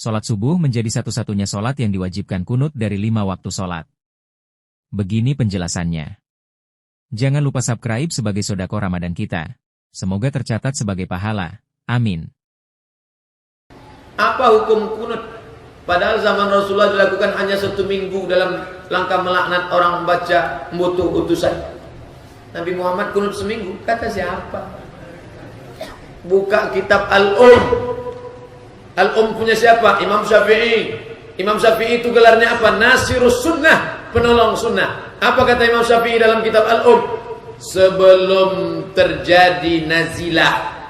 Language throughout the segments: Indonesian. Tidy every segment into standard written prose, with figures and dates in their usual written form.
Sholat subuh menjadi satu-satunya sholat yang diwajibkan kunut dari 5 waktu sholat. Begini penjelasannya. Jangan lupa subscribe sebagai sodako Ramadan kita. Semoga tercatat sebagai pahala. Amin. Apa hukum kunut? Padahal zaman Rasulullah dilakukan hanya 1 minggu dalam langkah melaknat orang membaca membutuh utusan. Nabi Muhammad kunut seminggu. Kata siapa? Buka kitab Al-Um. Al-Um punya siapa? Imam Syafi'i. Imam Syafi'i itu gelarnya apa? Nasirus Sunnah, penolong sunnah. Apa kata Imam Syafi'i dalam kitab Al-Um? Sebelum terjadi nazilah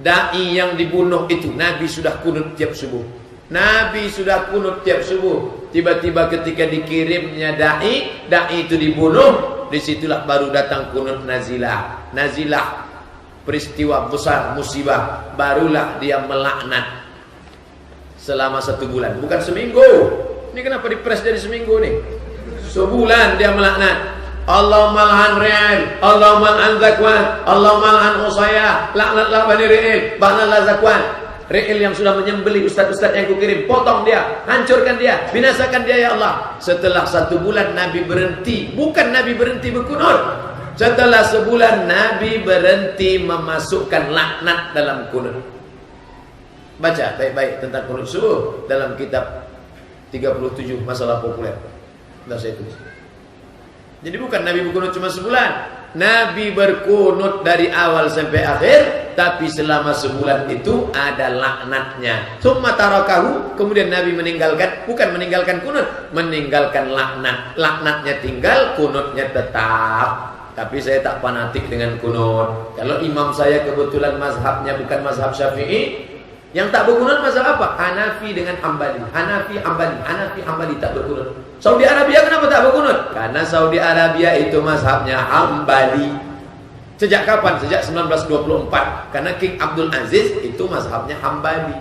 dai yang dibunuh itu, Nabi sudah kunut tiap subuh. Nabi sudah kunut tiap subuh. Tiba-tiba ketika dikirimnya dai itu dibunuh, disitulah baru datang kunut nazilah. Nazilah peristiwa besar, musibah, barulah dia melaknat selama 1 bulan, bukan seminggu. Ini kenapa dipres dari seminggu nih? Sebulan dia melaknat. Allahumma al'an Ri'il, Allahumma al'an Zakwan, Allahumma al'an Usayah, laknatlah Bani Ri'il, laknatlah Zakwan. Ri'il yang sudah menyembelih ustaz-ustaz yang kukirim, potong dia, hancurkan dia, binasakan dia ya Allah. Setelah 1 bulan Nabi berhenti, bukan Nabi berhenti berkunut. Setelah sebulan Nabi berhenti memasukkan laknat dalam kunut. Baca baik-baik tentang kunut subuh dalam kitab 37 masalah populer. Sudah saya tulis. Jadi bukan Nabi berkunut cuma sebulan. Nabi berkunut dari awal sampai akhir, tapi selama sebulan itu ada laknatnya. Tsumma tarakahu, kemudian Nabi meninggalkan, bukan meninggalkan kunut, meninggalkan laknat. Laknatnya tinggal, kunutnya tetap. Tapi saya tak fanatik dengan kunut. Kalau imam saya kebetulan mazhabnya bukan mazhab Syafi'i, yang tak berkunut mazhab apa? Hanafi dengan Hambali. Hanafi Hambali tak berkunut. Saudi Arabia kenapa tak berkunut? Karena Saudi Arabia itu mazhabnya Hambali. Sejak kapan? Sejak 1924. Karena King Abdul Aziz itu mazhabnya Hambali.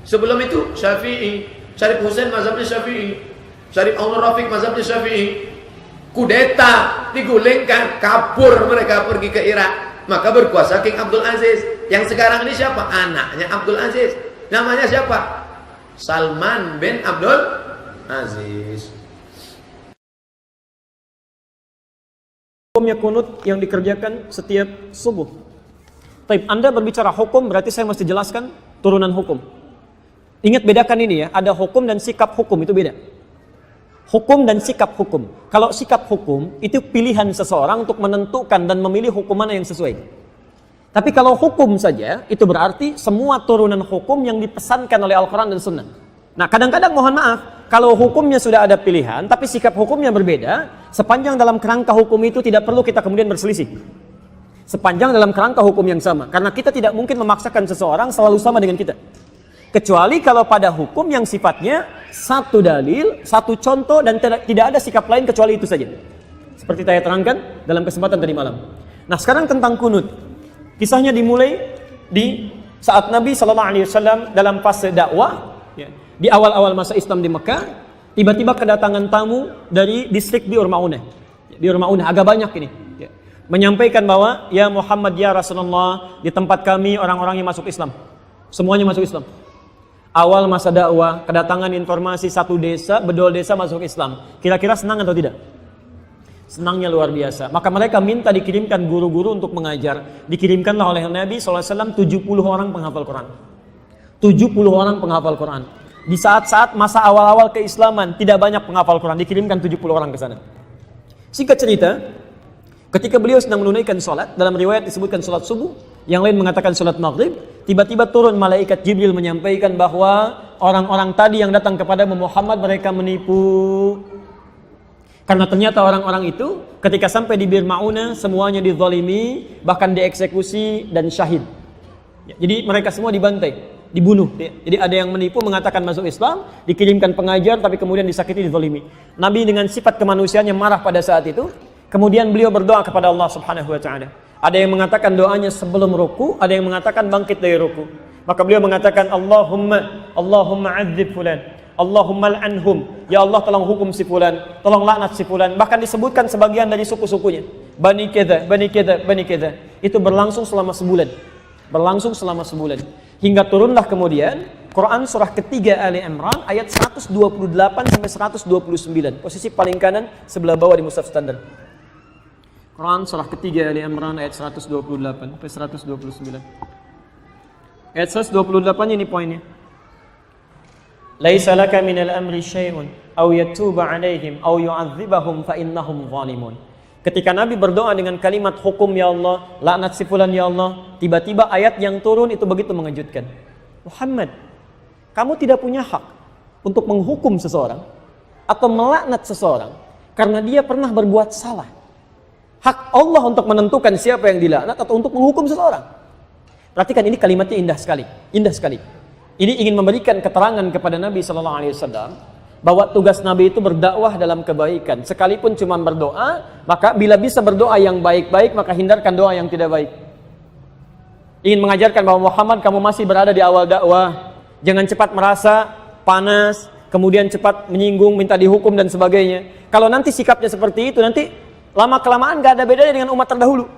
Sebelum itu Syafi'i. Syarif Hussein mazhabnya Syafi'i. Syarif Umar Rafiq mazhabnya Syafi'i. Kudeta, digulingkan, kabur mereka pergi ke Irak. Maka berkuasa King Abdul Aziz. Yang sekarang ini siapa? Anaknya Abdul Aziz. Namanya siapa? Salman bin Abdul Aziz. Hukumnya kunut yang dikerjakan setiap subuh. Taib, Anda berbicara hukum, berarti saya mesti jelaskan turunan hukum. Ingat bedakan ini ya, ada hukum dan sikap hukum, itu beda. Hukum dan sikap hukum. Kalau sikap hukum, itu pilihan seseorang untuk menentukan dan memilih hukum mana yang sesuai. Tapi kalau hukum saja, itu berarti semua turunan hukum yang dipesankan oleh Al-Quran dan Sunnah. Nah, kadang-kadang mohon maaf, kalau hukumnya sudah ada pilihan, tapi sikap hukumnya berbeda, sepanjang dalam kerangka hukum itu tidak perlu kita kemudian berselisih. Sepanjang dalam kerangka hukum yang sama. Karena kita tidak mungkin memaksakan seseorang selalu sama dengan kita. Kecuali kalau pada hukum yang sifatnya satu dalil, satu contoh, dan tidak ada sikap lain kecuali itu saja. Seperti saya terangkan dalam kesempatan tadi malam. Nah, sekarang tentang kunut. Kisahnya dimulai di saat Nabi SAW dalam fase dakwah, ya, di awal-awal masa Islam di Mekah, tiba-tiba kedatangan tamu dari distrik Bi'r Ma'unah. Bi'r Ma'unah agak banyak ini. Ya. Menyampaikan bahwa, ya Muhammad ya Rasulullah, di tempat kami orang-orang yang masuk Islam. Semuanya masuk Islam. Awal masa dakwah, kedatangan informasi satu desa, bedol desa masuk Islam. Kira-kira senang atau tidak? Senangnya luar biasa. Maka mereka minta dikirimkan guru-guru untuk mengajar. Dikirimkanlah oleh Nabi SAW 70 orang penghafal Quran. 70 orang penghafal Quran. Di saat-saat masa awal-awal keislaman, tidak banyak penghafal Quran. Dikirimkan 70 orang ke sana. Singkat cerita, ketika beliau sedang menunaikan sholat, dalam riwayat disebutkan sholat subuh, yang lain mengatakan sholat maghrib, tiba-tiba turun malaikat Jibril menyampaikan bahwa orang-orang tadi yang datang kepada Muhammad, mereka menipu. Karena ternyata orang-orang itu ketika sampai di Bir Ma'unah semuanya dizalimi, bahkan dieksekusi dan syahid. Ya, jadi mereka semua dibantai, dibunuh. Ya. Jadi ada yang menipu mengatakan masuk Islam, dikirimkan pengajar tapi kemudian disakiti, dizalimi. Nabi dengan sifat kemanusiaannya marah pada saat itu. Kemudian beliau berdoa kepada Allah Subhanahu wa taala. Ada yang mengatakan doanya sebelum ruku, ada yang mengatakan bangkit dari ruku. Maka beliau mengatakan Allahumma adzib fulan. Allahumma al'anhum, ya Allah tolong hukum si fulan, tolong laknat si fulan. Bahkan disebutkan sebagian dari suku-sukunya, Bani Keda, Bani Keda, Bani Keda. Itu berlangsung selama sebulan. Hingga turunlah kemudian Quran surah ketiga Ali Imran ayat 128 sampai 129. Posisi paling kanan sebelah bawah di mushaf standar. Quran surah ketiga Ali Imran ayat 128 sampai 129. Ayat 128 ini poinnya. Laisa laka minal amri syai'un aw yatuba 'alaihim aw yu'adzibahum fa innahum zalimun. Ketika Nabi berdoa dengan kalimat hukum ya Allah, laknat si fulan ya Allah, tiba-tiba ayat yang turun itu begitu mengejutkan. Muhammad, kamu tidak punya hak untuk menghukum seseorang atau melaknat seseorang karena dia pernah berbuat salah. Hak Allah untuk menentukan siapa yang dilaknat atau untuk menghukum seseorang. Perhatikan ini kalimatnya indah sekali, indah sekali. Ini ingin memberikan keterangan kepada Nabi sallallahu alaihi wasallam bahwa tugas Nabi itu berdakwah dalam kebaikan. Sekalipun cuma berdoa, maka bila bisa berdoa yang baik-baik, maka hindarkan doa yang tidak baik. Ingin mengajarkan bahwa Muhammad, kamu masih berada di awal dakwah. Jangan cepat merasa panas, kemudian cepat menyinggung, minta dihukum dan sebagainya. Kalau nanti sikapnya seperti itu, nanti lama-kelamaan gak ada bedanya dengan umat terdahulu.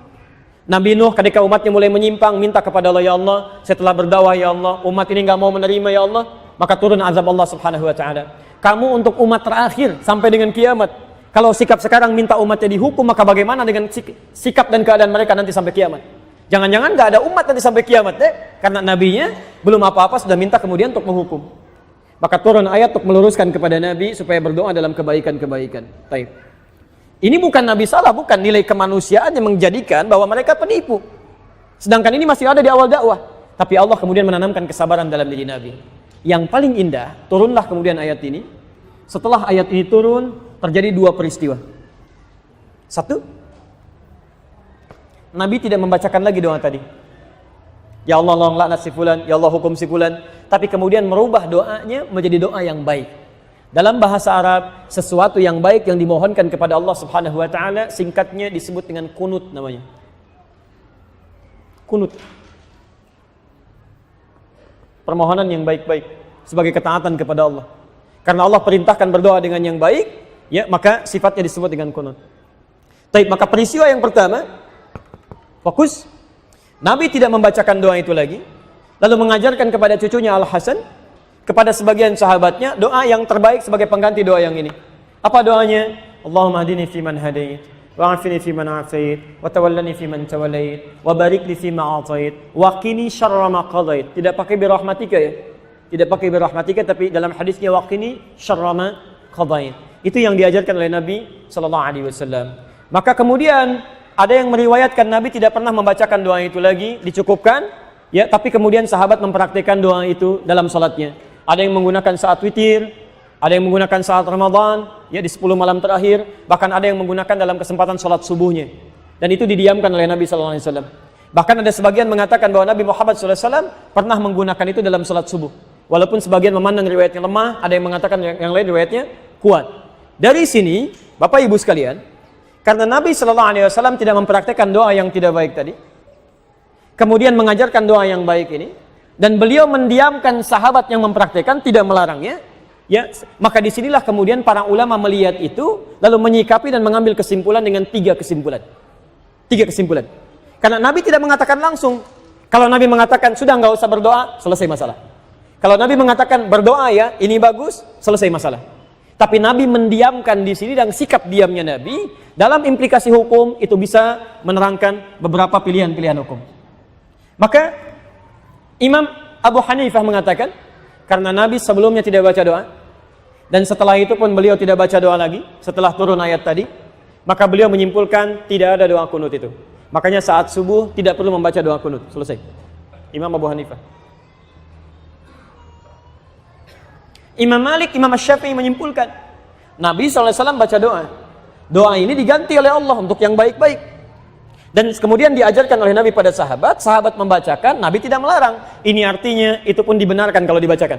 Nabi Nuh ketika umatnya mulai menyimpang, minta kepada Allah, ya Allah, setelah berdakwah ya Allah, umat ini gak mau menerima ya Allah, maka turun azab Allah subhanahu wa ta'ala. Kamu untuk umat terakhir sampai dengan kiamat. Kalau sikap sekarang minta umatnya dihukum, maka bagaimana dengan sikap dan keadaan mereka nanti sampai kiamat? Jangan-jangan gak ada umat nanti sampai kiamat deh, karena nabinya belum apa-apa sudah minta kemudian untuk menghukum. Maka turun ayat untuk meluruskan kepada Nabi supaya berdoa dalam kebaikan-kebaikan. Baik. Ini bukan Nabi salah, bukan nilai kemanusiaan yang menjadikan bahwa mereka penipu. Sedangkan ini masih ada di awal dakwah. Tapi Allah kemudian menanamkan kesabaran dalam diri Nabi. Yang paling indah, turunlah kemudian ayat ini. Setelah ayat ini turun, terjadi dua peristiwa. Satu, Nabi tidak membacakan lagi doa tadi. Ya Allah, Allah laknat si fulan, ya Allah hukum si fulan. Tapi kemudian merubah doanya menjadi doa yang baik. Dalam bahasa Arab, sesuatu yang baik yang dimohonkan kepada Allah subhanahu wa ta'ala, singkatnya disebut dengan kunut namanya. Kunut. Permohonan yang baik-baik sebagai ketaatan kepada Allah. Karena Allah perintahkan berdoa dengan yang baik, ya maka sifatnya disebut dengan kunut. Baik, maka peristiwa yang pertama, fokus. Nabi tidak membacakan doa itu lagi, lalu mengajarkan kepada cucunya Al-Hasan, kepada sebagian sahabatnya, doa yang terbaik sebagai pengganti doa yang ini. Apa doanya? Allahumma hadini fiman hadait, wa afini fiman afait, wa tawallani fiman tawallait, wa barik li fima atait, wa qini syarra ma qadait. Tidak pakai birahmatika ya. Tidak pakai birahmatika, tapi dalam hadisnya wa qini syarra ma qadait. Itu yang diajarkan oleh Nabi sallallahu alaihi wasallam. Maka kemudian ada yang meriwayatkan Nabi tidak pernah membacakan doa itu lagi, dicukupkan, ya, tapi kemudian sahabat mempraktikkan doa itu dalam salatnya. Ada yang menggunakan saat witir, ada yang menggunakan saat Ramadan, ya di 10 malam terakhir, bahkan ada yang menggunakan dalam kesempatan salat subuhnya. Dan itu didiamkan oleh Nabi sallallahu alaihi wasallam. Bahkan ada sebagian mengatakan bahwa Nabi Muhammad sallallahu alaihi wasallam pernah menggunakan itu dalam salat subuh. Walaupun sebagian memandang riwayatnya lemah, ada yang mengatakan yang lain riwayatnya kuat. Dari sini, Bapak Ibu sekalian, karena Nabi sallallahu alaihi wasallam tidak mempraktikkan doa yang tidak baik tadi, kemudian mengajarkan doa yang baik ini, dan beliau mendiamkan sahabat yang mempraktikkan, tidak melarangnya, ya, maka disinilah kemudian para ulama melihat itu, lalu menyikapi dan mengambil kesimpulan dengan tiga kesimpulan. Karena Nabi tidak mengatakan langsung. Kalau Nabi mengatakan sudah nggak usah berdoa, selesai masalah. Kalau Nabi mengatakan berdoa ya, ini bagus, selesai masalah. Tapi Nabi mendiamkan di sini, dan sikap diamnya Nabi dalam implikasi hukum itu bisa menerangkan beberapa pilihan-pilihan hukum. Maka Imam Abu Hanifah mengatakan, karena Nabi sebelumnya tidak baca doa, dan setelah itu pun beliau tidak baca doa lagi, setelah turun ayat tadi, maka beliau menyimpulkan tidak ada doa kunut itu. Makanya saat subuh tidak perlu membaca doa kunut, selesai. Imam Abu Hanifah. Imam Malik, Imam Syafi'i menyimpulkan, Nabi SAW baca doa. Doa ini diganti oleh Allah untuk yang baik-baik. Dan kemudian diajarkan oleh Nabi pada sahabat, sahabat membacakan, Nabi tidak melarang. Ini artinya itu pun dibenarkan kalau dibacakan.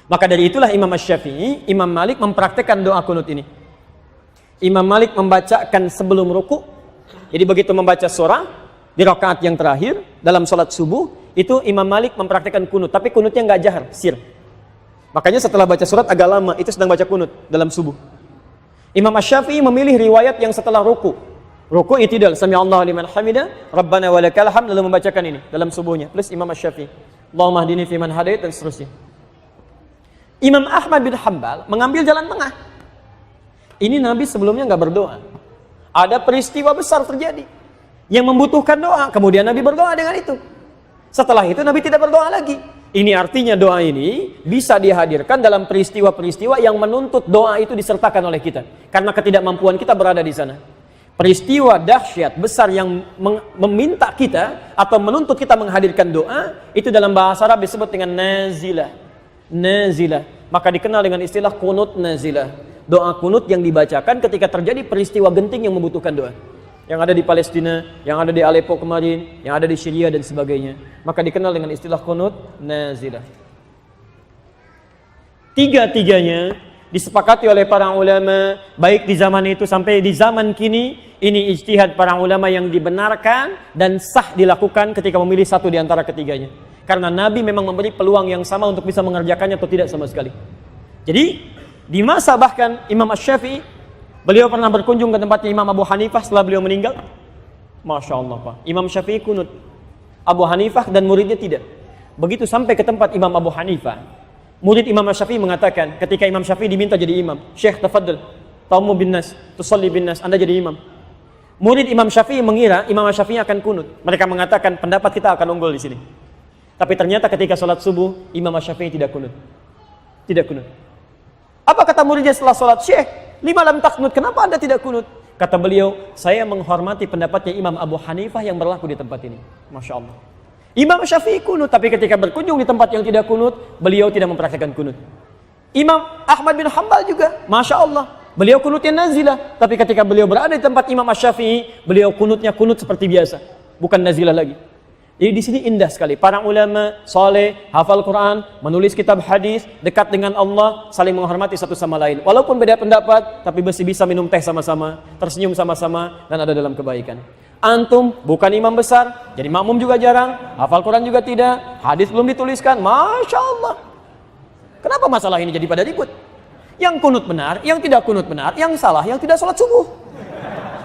Maka dari itulah Imam Syafi'i, Imam Malik mempraktekkan doa kunut ini. Imam Malik membacakan sebelum ruku. Jadi begitu membaca surah di rakaat yang terakhir dalam sholat subuh, itu Imam Malik mempraktekkan kunut, tapi kunutnya nggak jahar, sir. Makanya setelah baca surat agak lama, itu sedang baca kunut dalam subuh. Imam Syafi'i memilih riwayat yang setelah ruku. Ruku i'tidal, sami Allahu liman hamidah, Rabbana walakal hamd, lalu membacakan ini dalam subuhnya. Plus Imam Syafi'i. Allahumma hdini fiman hadait, dan seterusnya. Imam Ahmad bin Hanbal mengambil jalan tengah. Ini Nabi sebelumnya nggak berdoa. Ada peristiwa besar terjadi yang membutuhkan doa, kemudian Nabi berdoa dengan itu. Setelah itu Nabi tidak berdoa lagi. Ini artinya doa ini bisa dihadirkan dalam peristiwa-peristiwa yang menuntut doa itu disertakan oleh kita. Karena ketidakmampuan kita berada di sana. Peristiwa dahsyat besar yang meminta kita atau menuntut kita menghadirkan doa, itu dalam bahasa Arab disebut dengan nazilah. Nazilah. Maka dikenal dengan istilah kunut nazilah. Doa kunut yang dibacakan ketika terjadi peristiwa genting yang membutuhkan doa. Yang ada di Palestina, yang ada di Aleppo kemarin, yang ada di Syria dan sebagainya. Maka dikenal dengan istilah kunut nazilah. Tiga-tiganya disepakati oleh para ulama, baik di zaman itu sampai di zaman kini. Ini ijtihad para ulama yang dibenarkan dan sah dilakukan ketika memilih satu di antara ketiganya. Karena Nabi memang memberi peluang yang sama untuk bisa mengerjakannya atau tidak sama sekali. Jadi di masa bahkan Imam Asy-Syafi'i, beliau pernah berkunjung ke tempatnya Imam Abu Hanifah setelah beliau meninggal. Masya Allah Pak, Imam Syafi'i kunut, Abu Hanifah dan muridnya tidak. Begitu sampai ke tempat Imam Abu Hanifah, murid Imam Syafi'i mengatakan, ketika Imam Syafi'i diminta jadi imam, Syekh tafadhal, taumu bin nas, tusalli bin nas, Anda jadi imam. Murid Imam Syafi'i mengira Imam Syafi'i akan kunut. Mereka mengatakan pendapat kita akan unggul di sini. Tapi ternyata ketika sholat subuh, Imam Syafi'i tidak kunut. Tidak kunut. Apa kata muridnya setelah sholat? Syekh, lima lam taknut, kenapa Anda tidak kunut? Kata beliau, saya menghormati pendapatnya Imam Abu Hanifah yang berlaku di tempat ini. Masya Allah. Imam Syafi'i kunut, tapi ketika berkunjung di tempat yang tidak kunut, beliau tidak mempraktikkan kunut. Imam Ahmad bin Hanbal juga, Masya Allah, beliau kunutnya nazilah. Tapi ketika beliau berada di tempat Imam Syafi'i, beliau kunutnya kunut seperti biasa, bukan nazilah lagi. Jadi di sini indah sekali. Para ulama soleh, hafal Quran, menulis kitab hadis, dekat dengan Allah, saling menghormati satu sama lain. Walaupun beda pendapat, tapi masih bisa minum teh sama-sama, tersenyum sama-sama, dan ada dalam kebaikan. Antum bukan imam besar, jadi makmum juga jarang, hafal Quran juga tidak, hadis belum dituliskan, Masya Allah. Kenapa masalah ini jadi pada ribut? Yang kunut benar, yang tidak kunut benar, yang salah, yang tidak sholat subuh.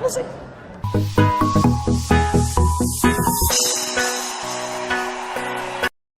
Selesai.